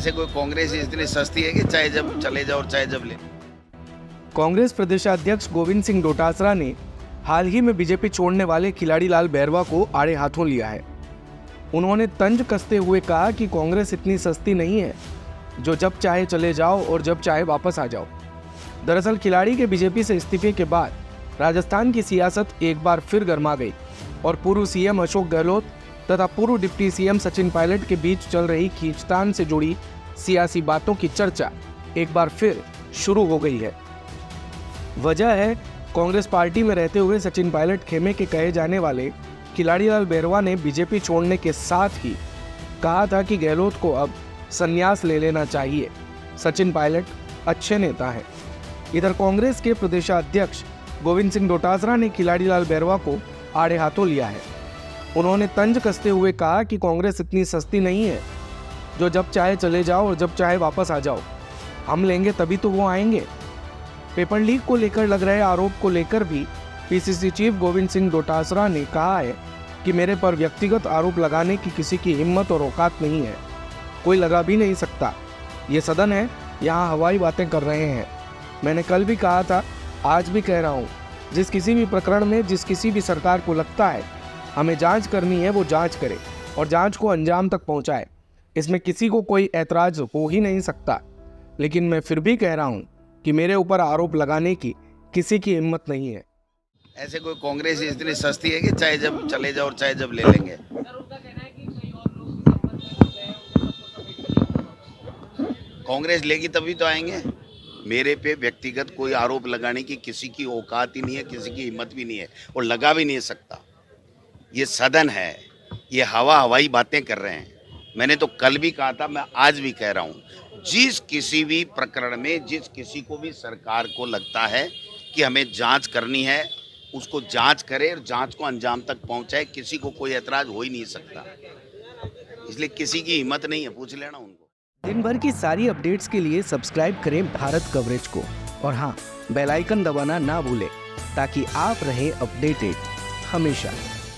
ऐसे कोई कांग्रेस इतनी सस्ती है कि चाहे जब चले जाओ और चाहे जब ले। कांग्रेस प्रदेशाध्यक्ष गोविंद सिंह डोटासरा ने हाल ही में बीजेपी छोड़ने वाले खिलाड़ी लाल बैरवा को आड़े हाथों लिया है। उन्होंने तंज कसते हुए कहा कि कांग्रेस इतनी सस्ती नहीं है जो जब चाहे चले जाओ और जब चाहे वापस आ जाओ। दरअसल खिलाड़ी के बीजेपी से इस्तीफे के बाद राजस्थान की सियासत एक बार फिर गर्मा गई और पूर्व सीएम अशोक गहलोत तथा पूर्व डिप्टी सीएम सचिन पायलट के बीच चल रही खींचतान से जुड़ी सियासी बातों की चर्चा एक बार फिर शुरू हो गई है। वजह है कांग्रेस पार्टी में रहते हुए सचिन पायलट खेमे के कहे जाने वाले खिलाड़ी लाल बैरवा ने बीजेपी छोड़ने के साथ ही कहा था कि गहलोत को अब संन्यास ले लेना चाहिए। सचिन पायलट अच्छे नेता हैं। इधर कांग्रेस के प्रदेशाध्यक्ष गोविंद सिंह डोटासरा ने खिलाड़ी लाल बैरवा को आड़े हाथों लिया है। उन्होंने तंज कसते हुए कहा कि कांग्रेस इतनी सस्ती नहीं है जो जब चाहे चले जाओ और जब चाहे वापस आ जाओ। हम लेंगे तभी तो वो आएंगे। पेपर लीक को लेकर लग रहे आरोप को लेकर भी पीसीसी चीफ गोविंद सिंह डोटासरा ने कहा है कि मेरे पर व्यक्तिगत आरोप लगाने की किसी की हिम्मत और औकात नहीं है, कोई लगा भी नहीं सकता। ये सदन है, यहाँ हवाई बातें कर रहे हैं। मैंने कल भी कहा था, आज भी कह रहा हूँ, जिस किसी भी प्रकरण में जिस किसी भी सरकार को लगता है हमें जांच करनी है वो जांच करे और जांच को अंजाम तक पहुँचाए। इसमें किसी को कोई ऐतराज हो ही नहीं सकता। लेकिन मैं फिर भी कह रहा हूँ कि मेरे ऊपर आरोप लगाने की किसी की हिम्मत नहीं है। ऐसे कोई कांग्रेस इतनी सस्ती है कि चाहे जब चले जाओ और चाहे जब ले लेंगे। कांग्रेस लेगी तभी तो आएंगे। मेरे पे व्यक्तिगत कोई आरोप लगाने की किसी की औकात ही नहीं है, किसी की हिम्मत भी नहीं है और लगा भी नहीं सकता। ये सदन है, ये हवाई बातें कर रहे हैं। मैंने तो कल भी कहा था, मैं आज भी कह रहा हूँ, जिस किसी भी प्रकरण में जिस किसी को भी सरकार को लगता है कि हमें जांच करनी है उसको जांच करे और जांच को अंजाम तक पहुंचाए। किसी को कोई ऐतराज हो ही नहीं सकता, इसलिए किसी की हिम्मत नहीं है, पूछ लेना उनको। दिन भर की सारी अपडेट्स के लिए सब्सक्राइब करें भारत कवरेज को और हाँ, बेल आइकन दबाना ना भूलें ताकि आप रहें अपडेटेड हमेशा।